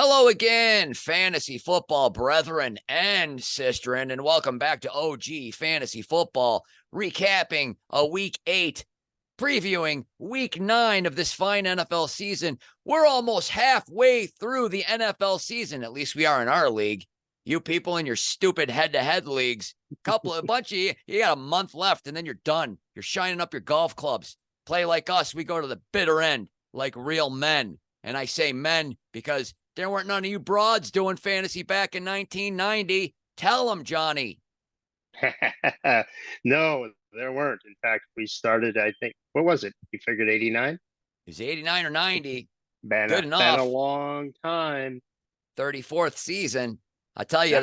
Hello again, fantasy football brethren and sisterin, and welcome back to OG Fantasy Football, recapping a Week 8, previewing Week 9 of this fine NFL season. We're almost halfway through the NFL season, at least we are in our league. You people in your stupid head-to-head leagues, you got a month left, and then you're done. You're shining up your golf clubs. Play like us, we go to the bitter end like real men. And I say men because there weren't none of you broads doing fantasy back in 1990. Tell them, Johnny. No, there weren't. In fact, we started, I think, what was it? You figured 89? It was 89 or 90. Good enough. Been a long time. 34th season. I tell you,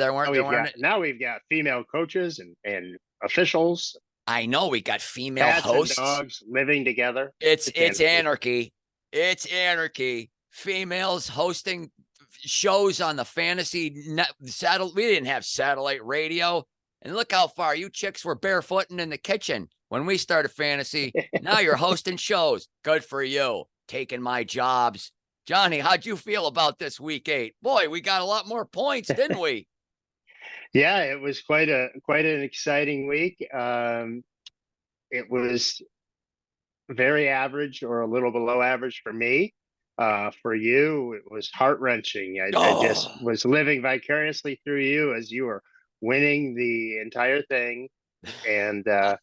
now we've got female coaches and officials. I know we got female hosts. And dogs living together. It's anarchy. It's anarchy. Females hosting shows on the fantasy net. We didn't have satellite radio. And look how far you chicks were barefooting in the kitchen when we started fantasy. Now you're hosting shows. Good for you. Taking my jobs. Johnny, how'd you feel about this Week 8? Boy, we got a lot more points, didn't we? Yeah, it was quite an exciting week. It was very average or a little below average for me. For you, it was heart-wrenching. I just was living vicariously through you as you were winning the entire thing. And the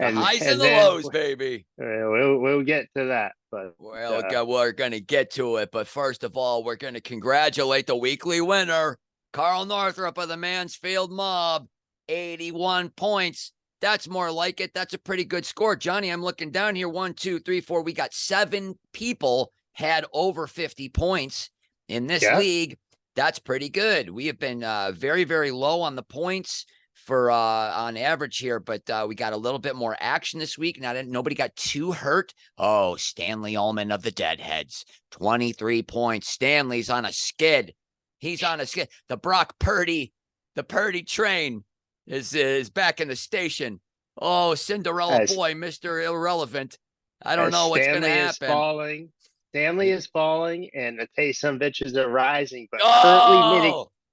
highs and the lows, baby. We'll get to that. But we're going to get to it. But first of all, we're going to congratulate the weekly winner, Carl Northrup of the Mansfield Mob, 81 points. That's more like it. That's a pretty good score. Johnny, I'm looking down here. 1, 2, 3, 4. We got 7 people had over 50 points in this league. That's pretty good. We have been very, very low on the points for on average here, but we got a little bit more action this week. Nobody got too hurt. Oh, Stanley Ullman of the Deadheads, 23 points. Stanley's on a skid. He's on a skid. The Brock Purdy, the Purdy train is back in the station. Oh, Cinderella boy, Mr. Irrelevant. I don't know what's going to happen. Stanley is falling, and the Taysomviches are rising, but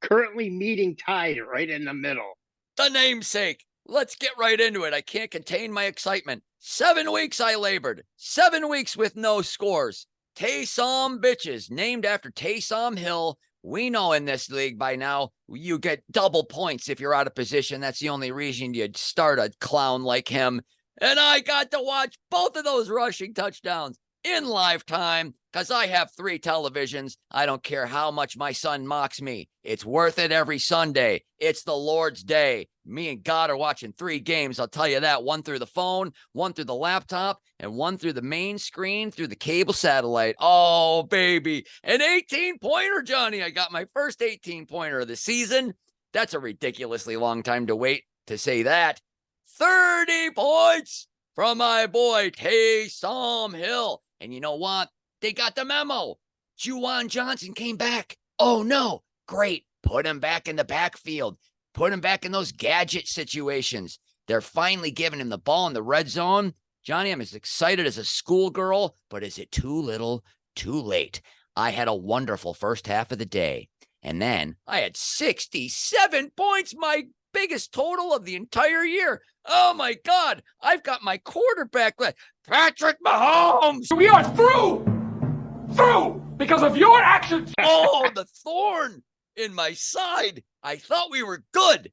currently meeting tied right in the middle. The namesake. Let's get right into it. I can't contain my excitement. 7 weeks I labored. 7 weeks with no scores. Taysom bitches, named after Taysom Hill. We know in this league by now, you get double points if you're out of position. That's the only reason you'd start a clown like him. And I got to watch both of those rushing touchdowns in live time because I have 3 televisions. I don't care how much my son mocks me. It's worth it every Sunday. It's the Lord's Day. Me and God are watching 3 games. I'll tell you that. 1 through the phone, 1 through the laptop, and 1 through the main screen through the cable satellite. Oh, baby. An 18-pointer, Johnny. I got my first 18-pointer of the season. That's a ridiculously long time to wait to say that. 30 points from my boy Taysom Hill. And you know what? They got the memo. Juwan Johnson came back. Oh, no. Great. Put him back in the backfield. Put him back in those gadget situations. They're finally giving him the ball in the red zone. Johnny, I'm as excited as a schoolgirl, but is it too little, too late? I had a wonderful first half of the day. And then I had 67 points, my biggest total of the entire year. Oh, my God. I've got my quarterback left. Patrick Mahomes. We are through because of your actions. Oh, the thorn in my side. I thought we were good.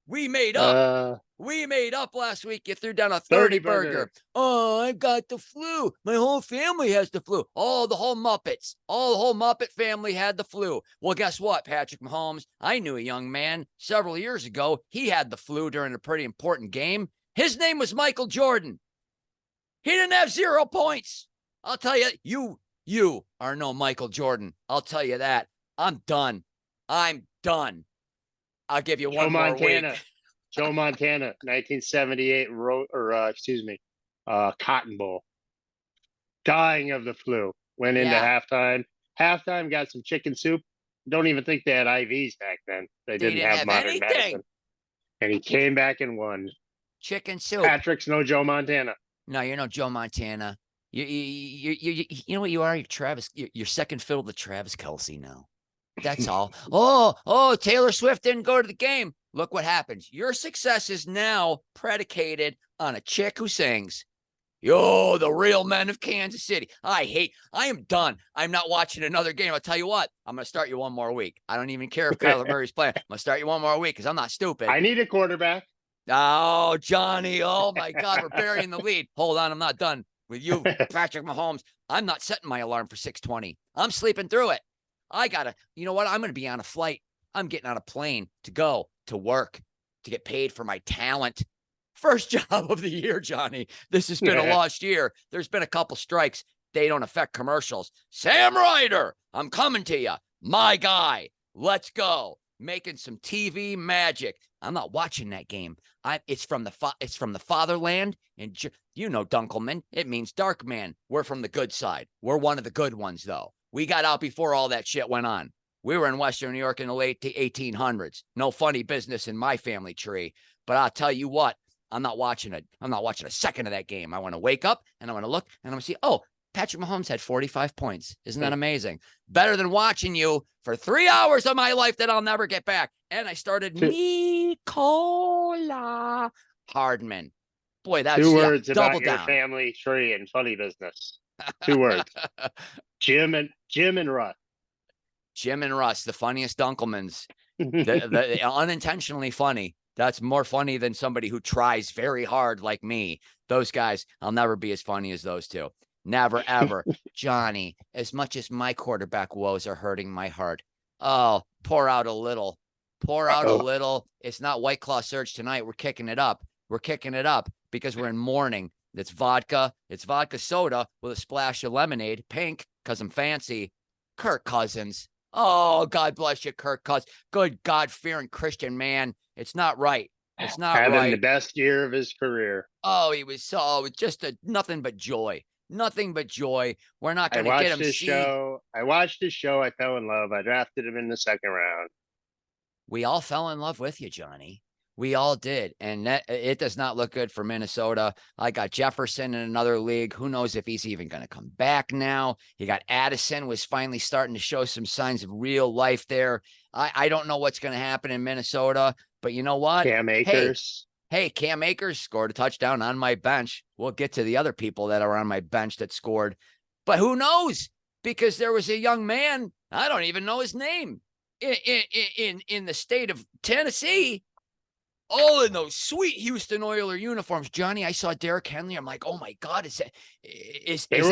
We made up. We made up last week. You threw down a 30 burger. Oh, I got the flu. My whole family has the flu. Oh, the whole Muppets. Oh, the whole Muppet family had the flu. Well, guess what, Patrick Mahomes? I knew a young man several years ago. He had the flu during a pretty important game. His name was Michael Jordan. He didn't have 0 points. I'll tell you, you are no Michael Jordan. I'll tell you that. I'm done. I'll give you one more week. Joe Montana, 1978 Cotton Bowl. Dying of the flu. Went into halftime. Halftime got some chicken soup. Don't even think they had IVs back then. They didn't have modern medicine. And he came back and won. Chicken soup. Patrick's no Joe Montana. No, you're no Joe Montana. You know what you are? You're Travis. You're second fiddle to Travis Kelce now. That's all. Oh, Taylor Swift didn't go to the game. Look what happens. Your success is now predicated on a chick who sings. Yo, the real men of Kansas City. I am done. I'm not watching another game. I'll tell you what, I'm going to start you one more week. I don't even care if Kyler Murray's playing. I'm going to start you one more week because I'm not stupid. I need a quarterback. Oh, Johnny. Oh, my God. We're burying the lead. Hold on. I'm not done with you, Patrick Mahomes. I'm not setting my alarm for 6:20. I'm sleeping through it. You know what? I'm going to be on a flight. I'm getting on a plane to go to work to get paid for my talent. First job of the year, Johnny. This has been a lost year. There's been a couple strikes. They don't affect commercials. Sam Ryder, I'm coming to you. My guy. Let's go. Making some TV magic. I'm not watching that game. It's from the fatherland. And you know Dunkleman. It means dark man. We're from the good side. We're one of the good ones, though. We got out before all that shit went on. We were in Western New York in the late 1800s. No funny business in my family tree. But I'll tell you what. I'm not watching it. I'm not watching a second of that game. I want to wake up and I want to look and I'm going to see, oh, Patrick Mahomes had 45 points. Isn't that amazing? Better than watching you for 3 hours of my life that I'll never get back. And I started Nicola Hardman. Boy, that's 2 words about double your down. family tree and funny business. 2 words. Jim and Russ. Jim and Russ, the funniest Dunklemans. the unintentionally funny. That's more funny than somebody who tries very hard like me. Those guys, I'll never be as funny as those two. Never, ever. Johnny, as much as my quarterback woes are hurting my heart. Oh, pour out a little. Pour out a little. It's not White Claw Surge tonight. We're kicking it up. We're kicking it up because we're in mourning. It's vodka. It's vodka soda with a splash of lemonade. Pink, because I'm fancy. Kirk Cousins. Oh, God bless you, Kirk Cousins. Good God-fearing Christian man. It's not right. It's not Having right. the best year of his career. Oh, he was just nothing but joy. Nothing but joy. We're not going to get him. I watched his show. I fell in love. I drafted him in the 2nd round. We all fell in love with you, Johnny. We all did. And it does not look good for Minnesota. I got Jefferson in another league. Who knows if he's even going to come back now? You got Addison was finally starting to show some signs of real life there. I don't know what's going to happen in Minnesota, but you know what? Cam Akers. Hey, Cam Akers scored a touchdown on my bench. We'll get to the other people that are on my bench that scored. But who knows? Because there was a young man, I don't even know his name, in the state of Tennessee. Oh, in those sweet Houston Oiler uniforms. Johnny, I saw Derrick Henry. I'm like, oh my God, is that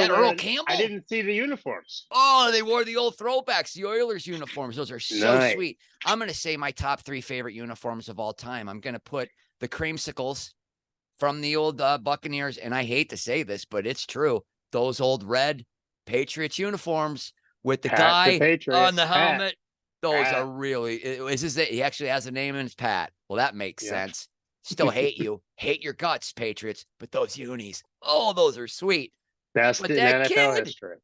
Earl Campbell? I didn't see the uniforms. Oh, they wore the old throwbacks, the Oilers uniforms. Those are so nice. Sweet. I'm going to say my top 3 favorite uniforms of all time. I'm going to put the creamsicles from the old Buccaneers. And I hate to say this, but it's true. Those old red Patriots uniforms with the guy on the helmet. Those are really, he actually has a name and it's Pat. Well, that makes sense. Still hate you. Hate your guts, Patriots. But those unis, oh, those are sweet. Best in NFL history.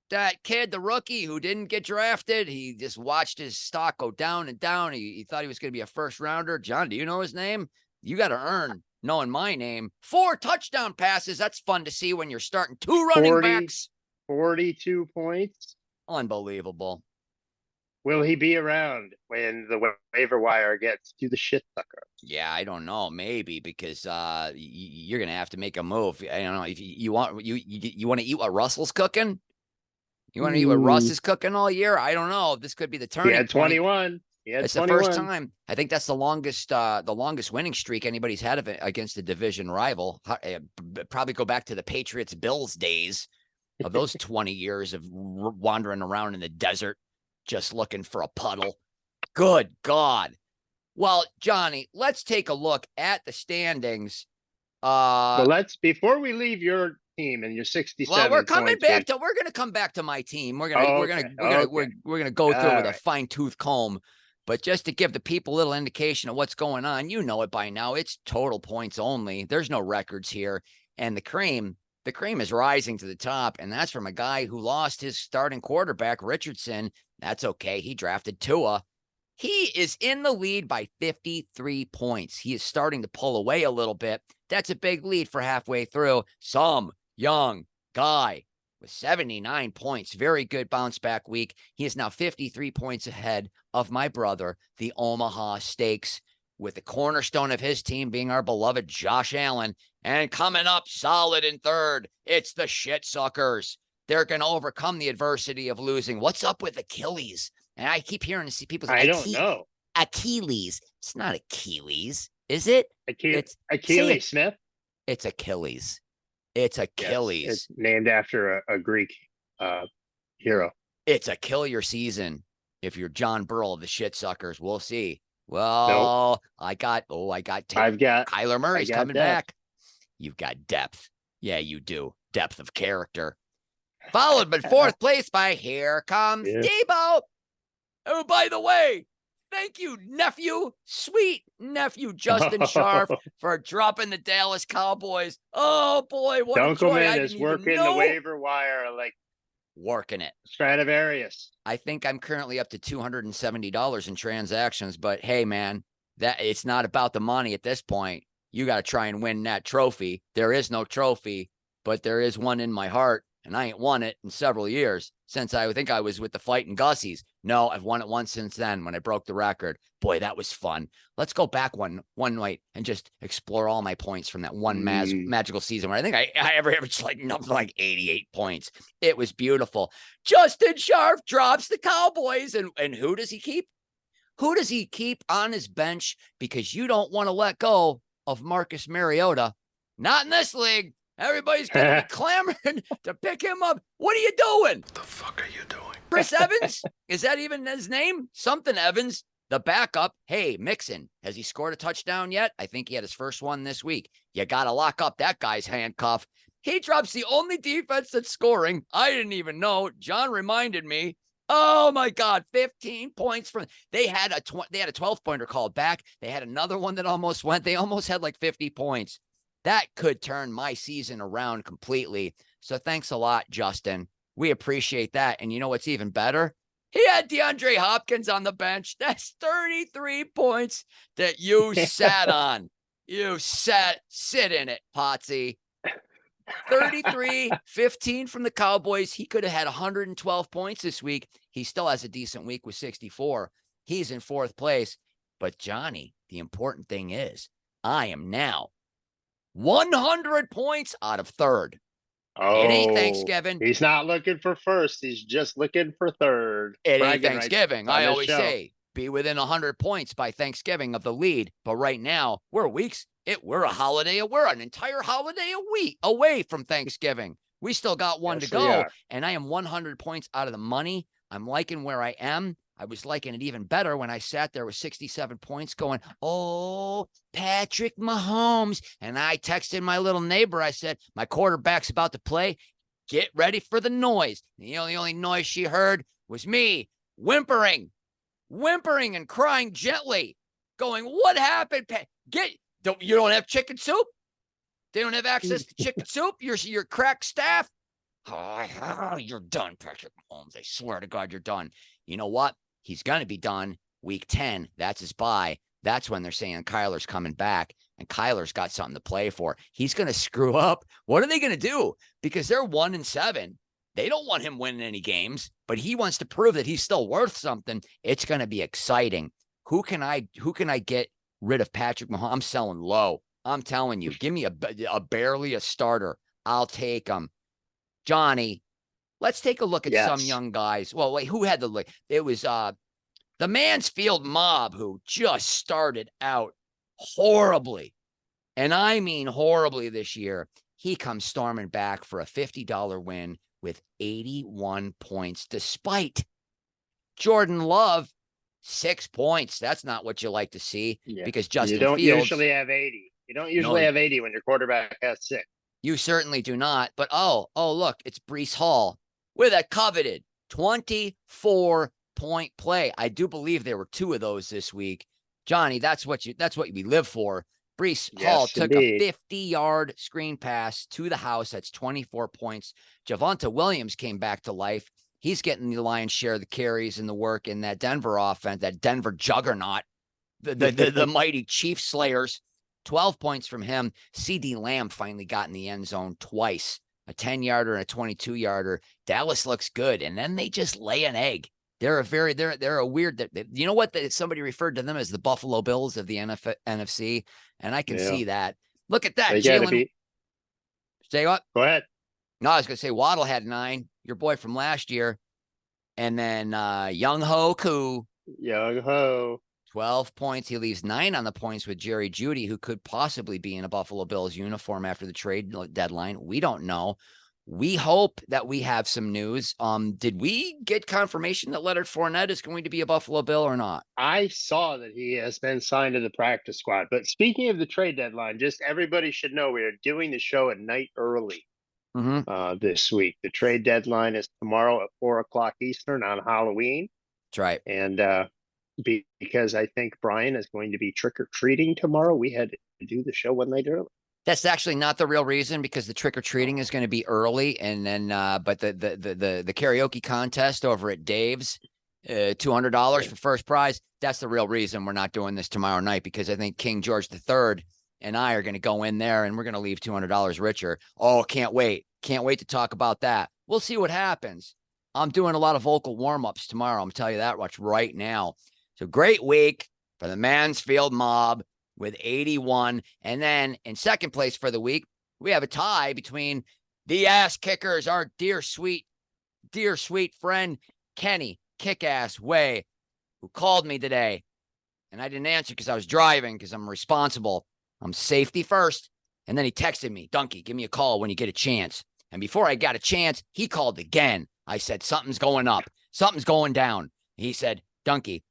That kid, the rookie who didn't get drafted, he just watched his stock go down and down. He thought he was going to be a first rounder. John, do you know his name? You got to earn knowing my name. 4 touchdown passes. That's fun to see when you're starting 2 running backs. 42 points. Unbelievable. Will he be around when the waiver wire gets to the shit sucker? Yeah, I don't know. Maybe because you're gonna have to make a move. I don't know if you want to eat what Russell's cooking. You want to eat what Russ is cooking all year? I don't know. This could be the turning point. 21. It's the first time. I think that's the longest winning streak anybody's had of it against a division rival. Probably go back to the Patriots Bills days of those 20 years of wandering around in the desert. Just looking for a puddle. Good God. Well, Johnny, let's take a look at the standings. Before we leave your team and your 67. Well, we're going to come back to my team. We're going to go through it with a fine tooth comb. But just to give the people a little indication of what's going on, you know it by now. It's total points only. There's no records here. And the cream is rising to the top. And that's from a guy who lost his starting quarterback, Richardson. That's okay. He drafted Tua. He is in the lead by 53 points. He is starting to pull away a little bit. That's a big lead for halfway through. Some young guy with 79 points. Very good bounce back week. He is now 53 points ahead of my brother, the Omaha Steaks, with the cornerstone of his team being our beloved Josh Allen. And coming up solid in third, it's the Shit Suckers. They're going to overcome the adversity of losing. What's up with Achilles? And I keep hearing people say, I don't know. Achilles. It's not Achilles, is it? Achilles Smith? It's Achilles. It's Achilles. Yes, it's named after a Greek hero. It's a kill your season if you're John Burrell of the Shit Suckers. We'll see. Well, nope. I've got Kyler Murray's coming back. You've got depth. Yeah, you do. Depth of character. Followed but fourth place by Here Comes Debo. Oh, by the way, thank you, nephew, sweet nephew Justin Scharf, for dropping the Dallas Cowboys. Oh, boy, what a joy. Dunkleman is working the waiver wire like working it. Stradivarius. I think I'm currently up to $270 in transactions, but hey, man, that it's not about the money at this point. You got to try and win that trophy. There is no trophy, but there is one in my heart, and I ain't won it in several years since I think I was with the Fighting Gussies. No, I've won it once since then when I broke the record. Boy, that was fun. Let's go back one night and just explore all my points from that one magical season where I think I ever averaged like 88 points. It was beautiful. Justin Scharf drops the Cowboys, and who does he keep? Who does he keep on his bench? Because you don't want to let go of Marcus Mariota. Not in this league. Everybody's going to be clamoring to pick him up. What are you doing? What the fuck are you doing? Chris Evans? Is that even his name? Something Evans, the backup. Hey, Mixon, has he scored a touchdown yet? I think he had his first one this week. You got to lock up that guy's handcuff. He drops the only defense that's scoring. I didn't even know. John reminded me. Oh my God, 15 points from they had a 12-pointer called back. They had another one that almost went. They almost had like 50 points. That could turn my season around completely. So thanks a lot, Justin. We appreciate that. And you know what's even better? He had DeAndre Hopkins on the bench. That's 33 points that you sat on. You sit in it, Potsy. 33, 15 from the Cowboys. He could have had 112 points this week. He still has a decent week with 64. He's in fourth place. But Johnny, the important thing is I am now 100 points out of third. Oh, it ain't Thanksgiving. He's not looking for first. He's just looking for third. It ain't Thanksgiving. I always say be within 100 points by Thanksgiving of the lead. But right now, we're a holiday. We're an entire holiday a week away from Thanksgiving. We still got one to go. And I am 100 points out of the money. I'm liking where I am. I was liking it even better when I sat there with 67 points going, oh, Patrick Mahomes. And I texted my little neighbor. I said, my quarterback's about to play. Get ready for the noise. And the only noise she heard was me whimpering and crying gently, going, what happened? You don't have chicken soup? They don't have access to chicken soup? Your crack staff? Oh, you're done, Patrick Mahomes. I swear to God, you're done. You know what? He's going to be done week 10. That's his bye. That's when they're saying Kyler's coming back, and Kyler's got something to play for. He's going to screw up. What are they going to do? Because they're 1-7. They don't want him winning any games, but he wants to prove that he's still worth something. It's going to be exciting. Who can I get rid of Patrick Mahomes? I'm selling low. I'm telling you, give me a barely a starter. I'll take him. Johnny, let's take a look at some young guys. Well, wait, who had the look? It was the Mansfield Mob, who just started out horribly. And I mean horribly this year. He comes storming back for a $50 win with 81 points, despite Jordan Love, 6 points. That's not what you like to see because Justin Fields. You don't usually have 80. You don't usually have 80 when your quarterback has 6. You certainly do not. But, oh, look, it's Breece Hall with a coveted 24-point play. I do believe there were 2 of those this week. Johnny, that's what we live for. Breece Hall took a 50-yard screen pass to the house. That's 24 points. Javonte Williams came back to life. He's getting the lion's share of the carries and the work in that Denver offense, that Denver juggernaut, the mighty Chief Slayers. 12 points from him. CD Lamb finally got in the end zone twice a 10-yarder and a 22-yarder. Dallas looks good, and then they just lay an egg. They're a weird. You know what? Somebody referred to them as the Buffalo Bills of the NFC, and I can see that. Look at that, They got to Jalen. be. Say what? Go ahead. No, I was going to say Waddle had 9, your boy from last year. And then Young Ho Koo, Young Ho, 12 points. He leaves 9 on the points with Jerry Jeudy, who could possibly be in a Buffalo Bills uniform after the trade deadline. We don't know. We hope that we have some news. Did we get confirmation that Leonard Fournette is going to be a Buffalo Bill or not? I saw that he has been signed to the practice squad. But speaking of the trade deadline, just everybody should know we are doing the show at night early this week. The trade deadline is tomorrow at 4:00 Eastern on Halloween. That's right. And because I think Brian is going to be trick-or-treating tomorrow, we had to do the show one night early. That's actually not the real reason, because the trick-or-treating is going to be early. And then, but the karaoke contest over at Dave's, $200 for first prize. That's the real reason we're not doing this tomorrow night, because I think King George III and I are going to go in there and we're going to leave $200 richer. Oh, can't wait. Can't wait to talk about that. We'll see what happens. I'm doing a lot of vocal warm-ups tomorrow. I'm telling you that much right now. So great week for the Mansfield Mob with 81. And then in second place for the week, we have a tie between the ass kickers, our dear sweet friend, Kenny Kick-Ass Way, who called me today. And I didn't answer because I was driving, because I'm responsible. I'm safety first. And then he texted me, Dunky, give me a call when you get a chance. And before I got a chance, he called again. I said, something's going up. Something's going down. He said, Dunky,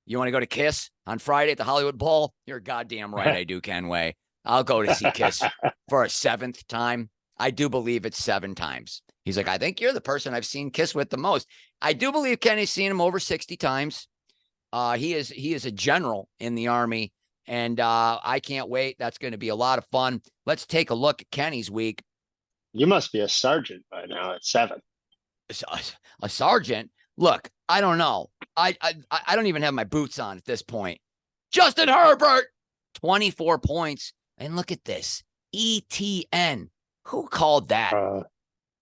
you want to go to Kiss on Friday at the Hollywood Bowl? You're goddamn right I do, Ken Way. I'll go to see Kiss for a 7th time. I do believe it's 7 times. He's like, I think you're the person I've seen Kiss with the most. I do believe Kenny's seen him over 60 times. He is a general in the Army, and I can't wait. That's going to be a lot of fun. Let's take a look at Kenny's week. You must be a sergeant by now at 7. A sergeant? Look, I don't know. I don't even have my boots on at this point. Justin Herbert, 24 points. And look at this. ETN. Who called that?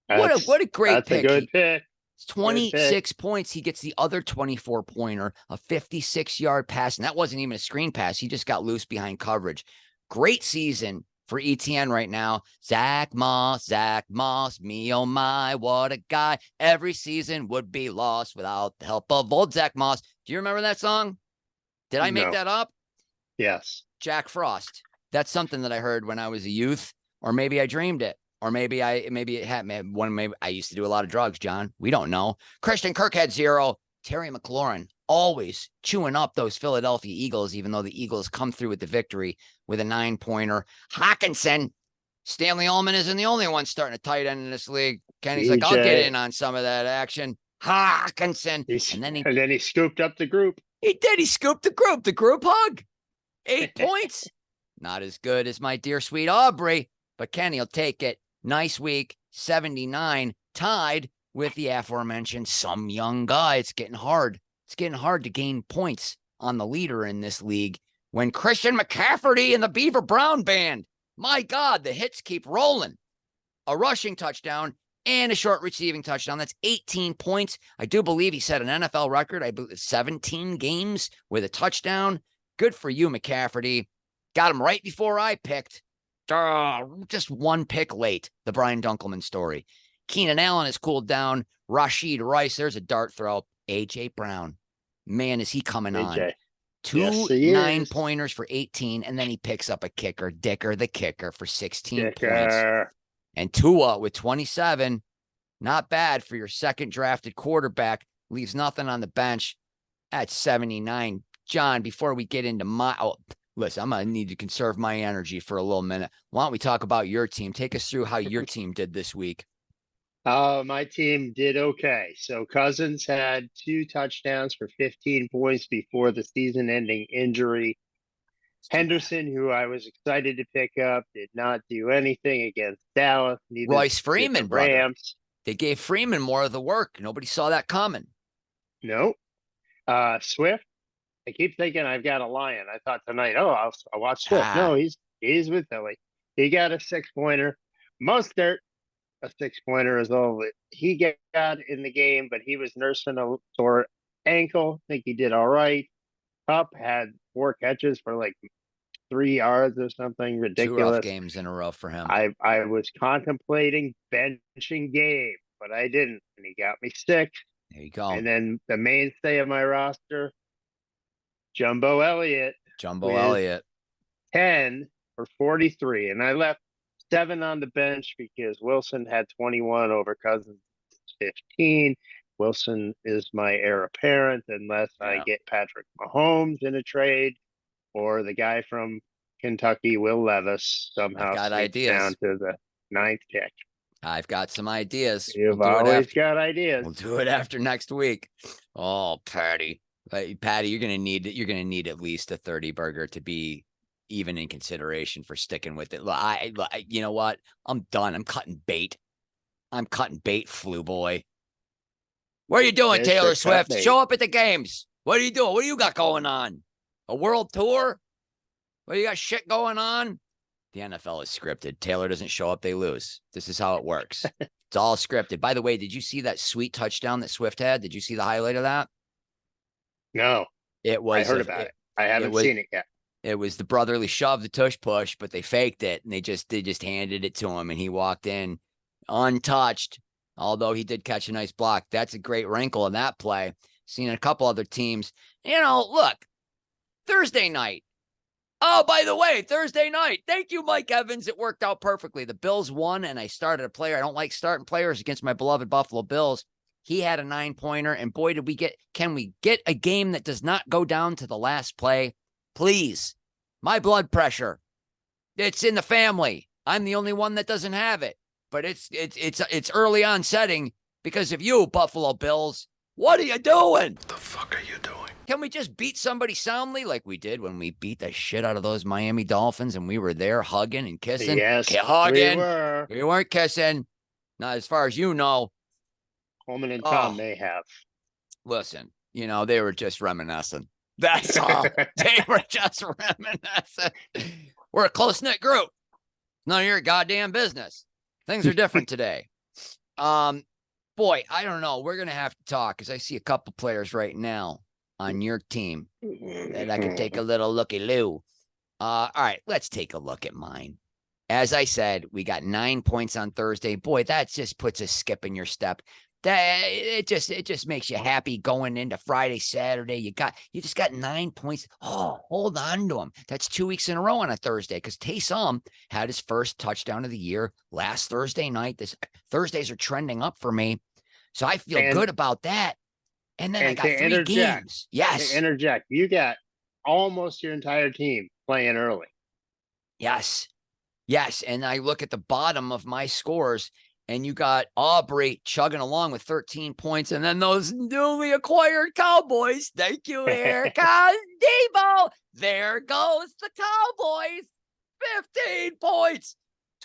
What a great pick. That's a good pick. 26 points. He gets the other 24-pointer, a 56-yard pass. And that wasn't even a screen pass. He just got loose behind coverage. Great season for ETN right now. Zach Moss, me oh my, what a guy. Every season would be lost without the help of old Zach Moss. Do you remember that song? Did I make that up? Yes. Jack Frost. That's something that I heard when I was a youth, or maybe I dreamed it. Or maybe I used to do a lot of drugs, John. We don't know. Christian Kirk had 0. Terry McLaurin always chewing up those Philadelphia Eagles, even though the Eagles come through with the victory with a 9-pointer. Hawkinson. Stanley Ullman isn't the only one starting a tight end in this league. Kenny's like, I'll get in on some of that action. Hawkinson. And then he scooped up the group. He did. He scooped the group. The group hug. 8 points. Not as good as my dear sweet Aubrey, but Kenny will take it. Nice week. 79. Tied with the aforementioned some young guy. It's getting hard. It's getting hard to gain points on the leader in this league when Christian McCaffrey and the Beaver Brown Band, my God, the hits keep rolling. A rushing touchdown and a short receiving touchdown. That's 18 points. I do believe he set an NFL record. I believe 17 games with a touchdown. Good for you, McCaffrey. Got him right before I picked. Just one pick late. The Brian Dunkleman story. Keenan Allen has cooled down. Rashid Rice, there's a dart throw. A.J. Brown. Man, is he coming on. 2 9-pointers for 18, and then he picks up a kicker, Dicker the kicker, for 16 points. And Tua with 27. Not bad for your second drafted quarterback. Leaves nothing on the bench at 79. John, before we get into listen, I'm going to need to conserve my energy for a little minute. Why don't we talk about your team? Take us through how your team did this week. My team did okay. So Cousins had 2 touchdowns for 15 points before the season-ending injury. Henderson, who I was excited to pick up, did not do anything against Dallas. Royce Freeman, the Rams. They gave Freeman more of the work. Nobody saw that coming. No. Swift. I keep thinking I've got a Lion. I thought tonight, I'll watch Swift. No, he's with Philly. He got a 6-pointer. Mostert a 6-pointer as well. He got in the game, but he was nursing a sore ankle. I think he did all right. Cup had 4 catches for like 3 yards or something 2 rough ridiculous. games in a row for him. I was contemplating benching Gabe, but I didn't, and he got me 6. There you go. And then the mainstay of my roster, Jumbo Elliott, Jumbo with Elliott. 10 for 43, and I left 7 on the bench because Wilson had 21 over Cousins 15. Wilson is my heir apparent unless I Yeah. get Patrick Mahomes in a trade, or the guy from Kentucky, Will Levis, somehow got sneaks ideas. down to the 9th pick. I've got some ideas. You've We'll do it always after. got ideas. We'll do it after next week. Oh, Patty. Patty, you're gonna need at least a 30 burger to be even in consideration for sticking with it. You know what? I'm done. I'm cutting bait. Flu boy. What are you doing, Mr. Taylor Swift? Cutbait. Show up at the games. What are you doing? What do you got going on? A world tour? What you got shit going on? The NFL is scripted. Taylor doesn't show up, they lose. This is how it works. It's all scripted. By the way, did you see that sweet touchdown that Swift had? Did you see the highlight of that? No, It was. I heard about it. I haven't seen it yet. It was the brotherly shove, the tush push, but they faked it and they just handed it to him and he walked in untouched. Although he did catch a nice block. That's a great wrinkle in that play. Seen a couple other teams. Look, Thursday night. Oh, by the way, Thursday night. Thank you, Mike Evans. It worked out perfectly. The Bills won, and I started a player. I don't like starting players against my beloved Buffalo Bills. He had a 9-pointer, and boy, can we get a game that does not go down to the last play? Please. My blood pressure. It's in the family. I'm the only one that doesn't have it. But it's early on setting because of you, Buffalo Bills. What are you doing? What the fuck are you doing? Can we just beat somebody soundly like we did when we beat the shit out of those Miami Dolphins and we were there hugging and kissing? Yes, hugging. we were. We weren't kissing. Not as far as you know. Coleman and Tom may have. Listen, they were just reminiscing. That's all. They were just reminiscing. We're a close-knit group. None of your goddamn business. Things are different today. Boy, I don't know. We're going to have to talk because I see a couple players right now on your team that I could take a little looky-loo. All right, let's take a look at mine. As I said, we got 9 points on Thursday. Boy, that just puts a skip in your step. It just makes you happy going into Friday, Saturday. You just got 9 points. Oh, hold on to them. That's 2 weeks in a row on a Thursday because Taysom had his first touchdown of the year last Thursday night. Thursdays are trending up for me, so I feel good about that. And then I got 3 games. Yes. To interject, you got almost your entire team playing early. Yes. And I look at the bottom of my scores. And you got Aubrey chugging along with 13 points. And then those newly acquired Cowboys. Thank you, here comes Debo. There goes the Cowboys. 15 points.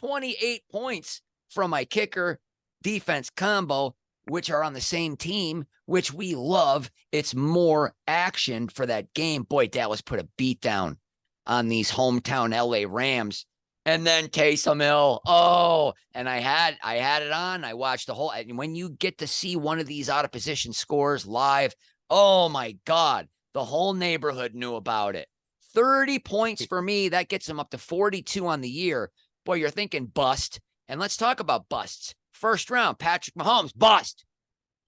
28 points from my kicker defense combo, which are on the same team, which we love. It's more action for that game. Boy, Dallas put a beat down on these hometown LA Rams. And then Taysom Hill. Oh, and I had it on. I watched the whole. And when you get to see one of these out of position scores live, oh my God, the whole neighborhood knew about it. 30 points for me. That gets him up to 42 on the year. Boy, you're thinking bust. And let's talk about busts. First round, Patrick Mahomes, bust.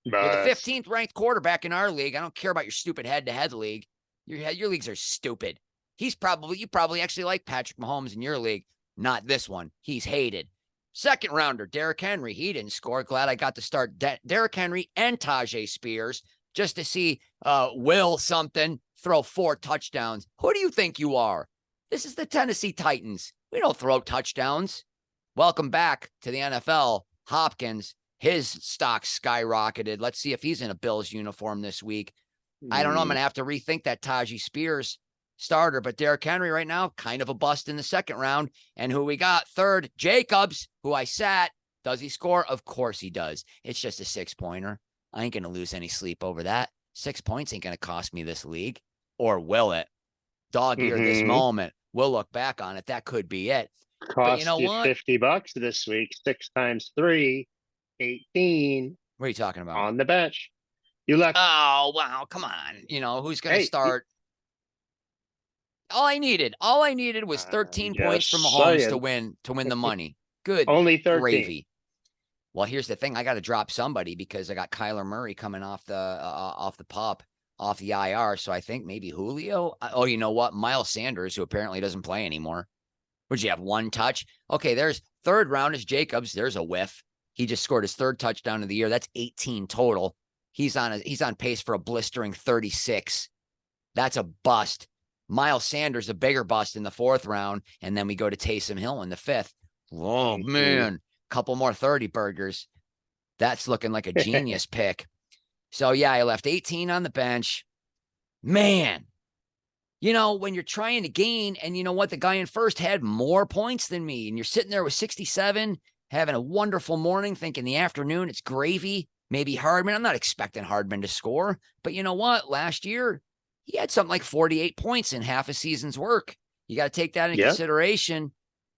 You're the 15th ranked quarterback in our league. I don't care about your stupid head-to-head league. Your leagues are stupid. You probably actually like Patrick Mahomes in your league. Not this one. He's hated. Second rounder, Derrick Henry. He didn't score. Glad I got to start Derrick Henry and Tajay Spears just to see Will something throw 4 touchdowns. Who do you think you are? This is the Tennessee Titans. We don't throw touchdowns. Welcome back to the NFL. Hopkins, his stock skyrocketed. Let's see if he's in a Bills uniform this week. I don't know. I'm going to have to rethink that Tajay Spears starter, but Derrick Henry right now, kind of a bust in the second round. And who we got? Third, Jacobs, who I sat. Does he score? Of course he does. It's just a 6-pointer. I ain't going to lose any sleep over that. 6 points ain't going to cost me this league. Or will it? Dog ear this moment. We'll look back on it. That could be it. Cost know you what? $50 this week. 6 times 3, 18 What are you talking about? on the bench. You left. Oh, wow. Come on. Who's going to Hey, start? All I needed was 13 points from just Mahomes saying. to win the money. Good Only 13. gravy. Well, here's the thing. I got to drop somebody because I got Kyler Murray coming off the pup, off the IR. So I think maybe Julio. Oh, you know what? Miles Sanders, who apparently doesn't play anymore. Would you have one touch? Okay, there's third round is Jacobs. There's a whiff. He just scored his third touchdown of the year. That's 18 total. He's on pace for a blistering 36. That's a bust. Miles Sanders, a bigger bust in the fourth round. And then we go to Taysom Hill in the fifth. Oh, man. Couple more 30 burgers. That's looking like a genius pick. So, yeah, I left 18 on the bench. Man, when you're trying to gain, and you know what? The guy in first had more points than me. And you're sitting there with 67, having a wonderful morning, thinking the afternoon, it's gravy. Maybe Hardman. I'm not expecting Hardman to score. But you know what? Last year, he had something like 48 points in half a season's work. You got to take that into consideration.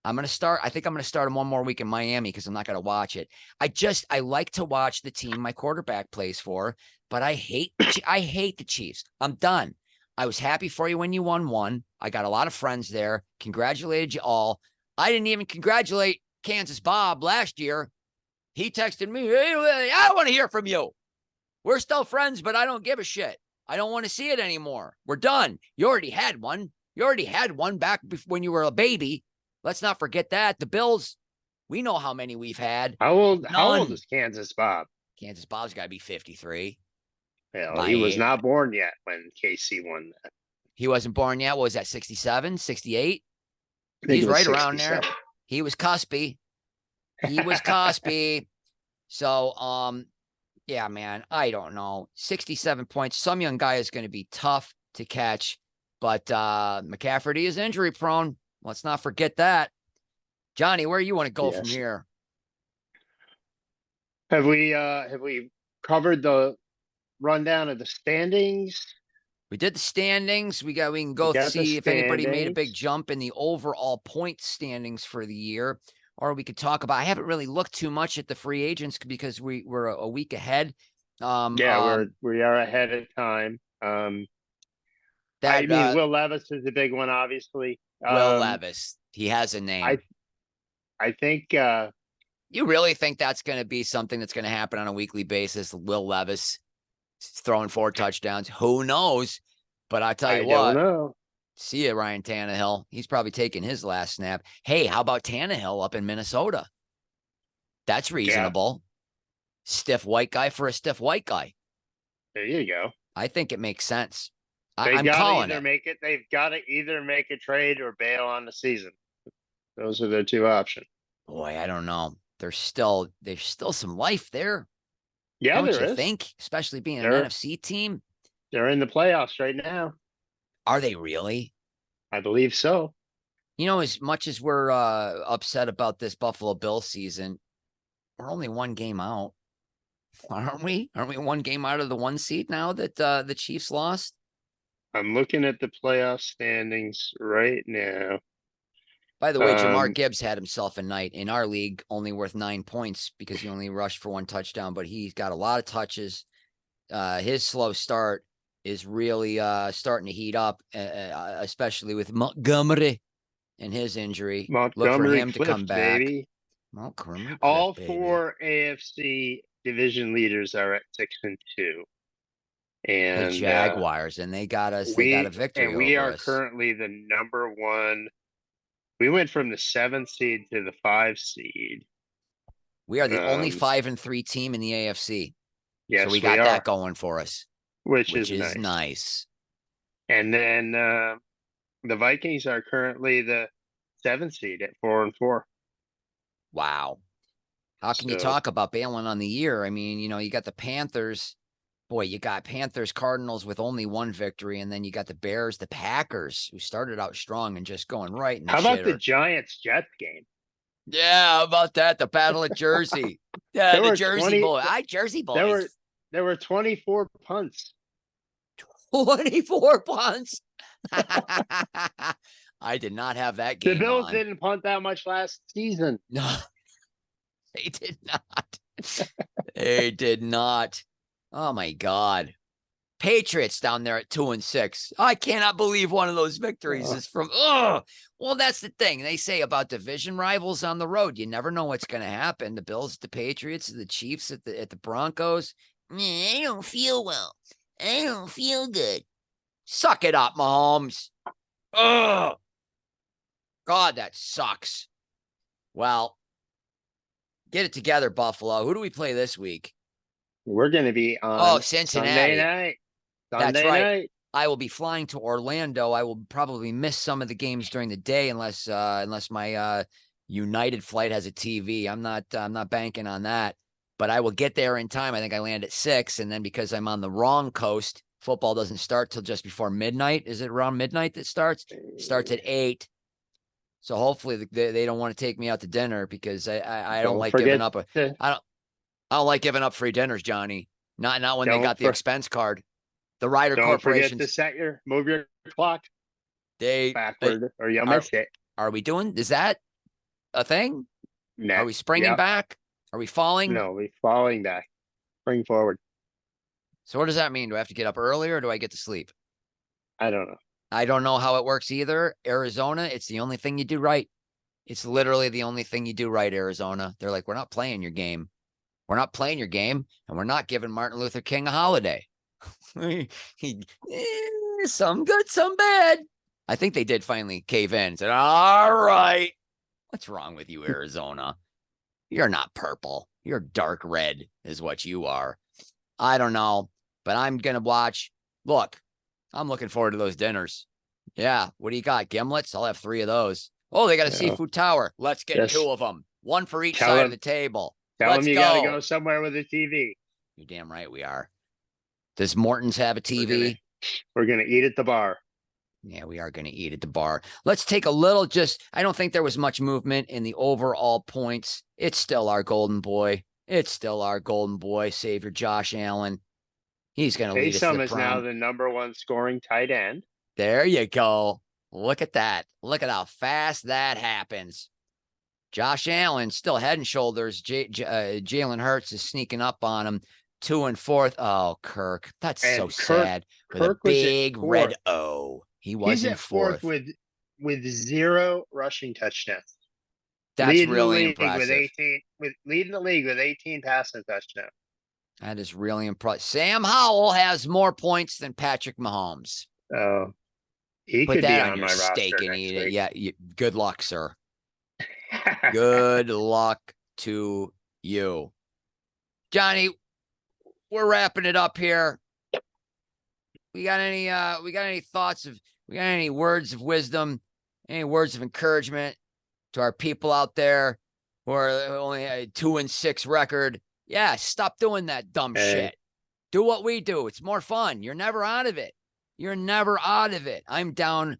I think I'm going to start him one more week in Miami because I'm not going to watch it. I like to watch the team my quarterback plays for, but I hate the Chiefs. I'm done. I was happy for you when you won one. I got a lot of friends there. Congratulated you all. I didn't even congratulate Kansas Bob last year. He texted me, hey, I want to hear from you. We're still friends, but I don't give a shit. I don't want to see it anymore. We're done. You already had one. You already had one back when you were a baby. Let's not forget that. The Bills, we know how many we've had. How old is Kansas Bob? Kansas Bob's got to be 53. Hell, he was not born yet when KC won that. He wasn't born yet. What was that, 67, 68? He's right around there. He was cuspy. So, yeah, man, I don't know. 67 points. Some young guy is going to be tough to catch, but McCafferty is injury prone. Let's not forget that. Johnny, where you want to go from here? Have we covered the rundown of the standings? We did the standings. We can go see if anybody made a big jump in the overall point standings for the year. Or we could talk about, I haven't really looked too much at the free agents because we're a week ahead. We are ahead of time. Will Levis is a big one, obviously. Will Levis. He has a name. I think you really think that's going to be something that's going to happen on a weekly basis? Will Levis throwing 4 touchdowns. Who knows? But I tell you what. I don't know. See you, Ryan Tannehill. He's probably taking his last snap. Hey, how about Tannehill up in Minnesota? That's reasonable. Yeah. Stiff white guy for a stiff white guy. There you go. I think it makes sense. I'm calling it. They've got to either make a trade or bail on the season. Those are their two options. Boy, I don't know. There's still some life there. Yeah, don't there you is. Think? Especially being an NFC team. They're in the playoffs right now. Are they really? I believe so. As much as we're upset about this Buffalo Bills season, we're only one game out. Aren't we? Aren't we one game out of the 1 seed now that the Chiefs lost? I'm looking at the playoff standings right now. By the way, Jamar Gibbs had himself a night in our league, only worth 9 points because he only rushed for 1 touchdown, but he's got a lot of touches. His slow start is really starting to heat up, especially with Montgomery and his injury. Look for him to come back. Baby. All 4 AFC division leaders are at 6-2. And the Jaguars, and they got us. They got a victory. And we are currently the number 1. We went from the 7th seed to the 5 seed. We are the only 5-3 team in the AFC. Yes, so we got that going for us, which is nice. And then the Vikings are currently the 7th seed at 4-4. Wow. How can you talk about bailing on the year? I mean, you got the Panthers. Boy, you got Panthers, Cardinals with only 1 victory, and then you got the Bears, the Packers, who started out strong and just going right in the How about the Giants-Jets game? Yeah, how about that? The Battle of Jersey. Yeah, the Jersey boys. Jersey boys. There were 24 punts. 24 punts. I did not have that The game Bills on. didn't punt that much last season. No, they did not. They did not. Oh my God. Patriots down there at 2-6. I cannot believe one of those victories is from. Oh, well, that's the thing they say about division rivals on the road. You never know what's going to happen. The Bills, the Patriots, the Chiefs at the Broncos. I don't feel well. I don't feel good. Suck it up, Mahomes. Oh, God, that sucks. Well, get it together, Buffalo. Who do we play this week? We're going to be on Cincinnati. Sunday night. That's right. I will be flying to Orlando. I will probably miss some of the games during the day unless my United flight has a TV. I'm not banking on that. But I will get there in time. I think I land at 6, and then because I'm on the wrong coast, football doesn't start till just before midnight. Is it around midnight that starts? It starts at 8. So hopefully they don't want to take me out to dinner because I don't like giving up I don't like giving up free dinners, Johnny. Not when they got the expense card. The Ryder Corporation. Don't forget to move your clock backward, or you'll miss it. Are we doing? Is that a thing? No. Are we springing back? Are we falling? No, we're falling back. Spring forward. So what does that mean? Do I have to get up earlier or do I get to sleep? I don't know. I don't know how it works either. Arizona, it's the only thing you do right. It's literally the only thing you do right, Arizona. They're like, we're not playing your game. We're not playing your game, and we're not giving Martin Luther King a holiday. Some good, some bad. I think they did finally cave in and said, all right. What's wrong with you, Arizona? You're not purple. You're dark red is what you are. I don't know, but I'm going to watch. Look, I'm looking forward to those dinners. Yeah. What do you got? Gimlets? I'll have 3 of those. Oh, they got a seafood tower. Let's get 2 of them. 1 for each side of the table. Tell them you got to go somewhere with a TV. You're damn right we are. Does Morton's have a TV? We're going to eat at the bar. Yeah, we are going to eat at the bar. Let's take a little I don't think there was much movement in the overall points. It's still our golden boy. It's still our golden boy, savior Josh Allen. He's going to lead us to the Taysom is now the #1 scoring tight end. There you go. Look at that. Look at how fast that happens. Josh Allen still head and shoulders. Jalen Hurts is sneaking up on him. 2 and 4th. Oh, Kirk. That's so sad. With a big red O. He's at 4th with 0 rushing touchdowns. That's really impressive. Leading the league with 18 passing touchdowns. That is really impressive. Sam Howell has more points than Patrick Mahomes. Oh, he Put could that be on on your my steak roster and next eat it. week. Yeah, good luck, sir. Good luck to you, Johnny. We're wrapping it up here. We got any thoughts of? We got any words of wisdom? Any words of encouragement to our people out there who are only a 2-6 record? Yeah, stop doing that dumb shit. Do what we do. It's more fun. You're never out of it. You're never out of it. I'm down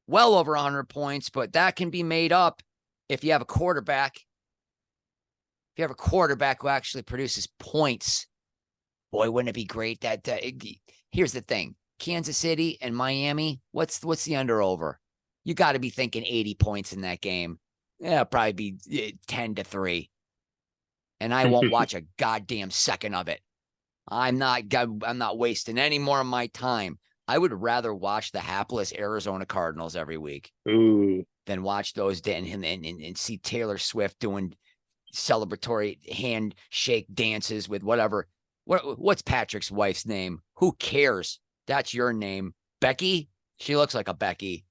well over 100 points, but that can be made up if you have a quarterback. If you have a quarterback who actually produces points, boy, wouldn't it be great? Here's the thing. Kansas City and Miami, what's the under over? You got to be thinking 80 points in that game. Yeah, probably be 10-3. And I won't watch a goddamn second of it. I'm not wasting any more of my time. I would rather watch the hapless Arizona Cardinals every week than watch those and see Taylor Swift doing celebratory handshake dances with whatever. What's Patrick's wife's name? Who cares? That's your name. Becky? She looks like a Becky.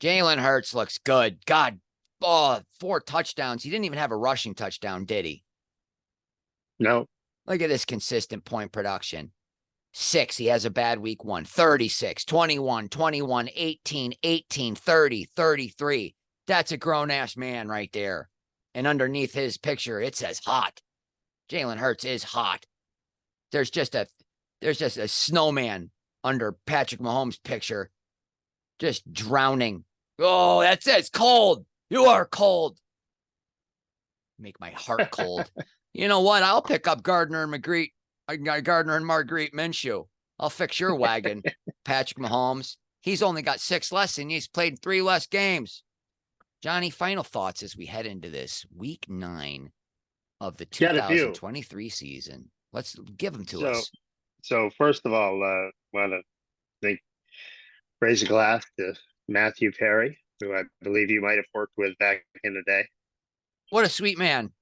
Jalen Hurts looks good. God, 4 touchdowns. He didn't even have a rushing touchdown, did he? No. Look at this consistent point production. 6, he has a bad week 1. 36, 21, 21, 18, 18, 30, 33. That's a grown-ass man right there. And underneath his picture, it says hot. Jalen Hurts is hot. There's just a snowman under Patrick Mahomes' picture. Just drowning. Oh, that's it. It's cold. You are cold. Make my heart cold. You know what? I'll pick up Gardner and Marguerite Minshew. I'll fix your wagon, Patrick Mahomes. He's only got 6 less than you. He's played 3 less games. Johnny, final thoughts as we head into this week 9 of the 2023 season. Let's give them to us. So first of all, want to raise a glass to Matthew Perry, who I believe you might have worked with back in the day. What a sweet man.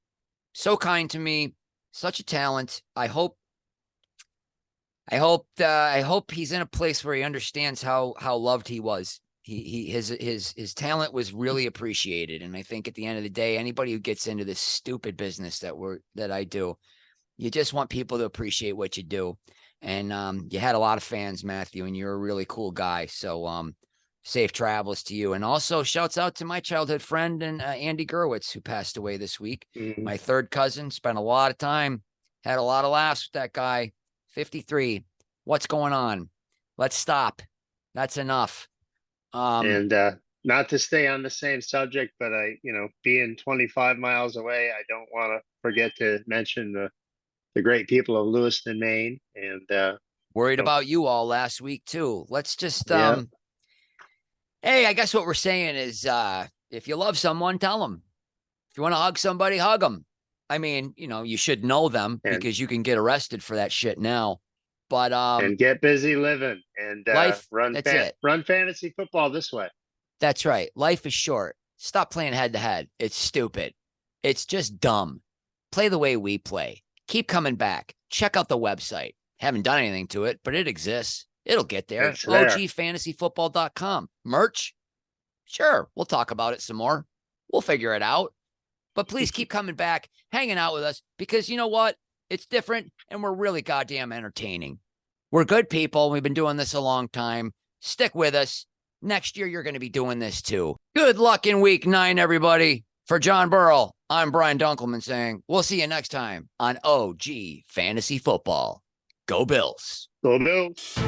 So kind to me. Such a talent. I hope he's in a place where he understands how loved he was. His talent was really appreciated. And I think at the end of the day, anybody who gets into this stupid business that I do, you just want people to appreciate what you do. And you had a lot of fans, Matthew, and you're a really cool guy. So safe travels to you. And also shouts out to my childhood friend and Andy Gerwitz, who passed away this week. Mm-hmm. My third cousin, spent a lot of time, had a lot of laughs with that guy. 53. What's going on? Let's stop. That's enough. And not to stay on the same subject, but being 25 miles away, I don't want to forget to mention the great people of Lewiston, Maine. And worried about you all last week too. Let's just hey, I guess what we're saying is if you love someone, tell them. If you want to hug somebody, hug them. I mean, you should know them because you can get arrested for that shit now. But and get busy living and life, run fantasy football this way. That's right. Life is short. Stop playing head to head. It's stupid. It's just dumb. Play the way we play. Keep coming back. Check out the website. Haven't done anything to it, but it exists. It'll get there. It's there. OGFantasyFootball.com. Merch? Sure. We'll talk about it some more. We'll figure it out. But please keep coming back, hanging out with us, because you know what? It's different, and we're really goddamn entertaining. We're good people. We've been doing this a long time. Stick with us. Next year, you're going to be doing this too. Good luck in week 9, everybody. For John Burrell, I'm Brian Dunkleman saying we'll see you next time on OG Fantasy Football. Go Bills. Go Bills.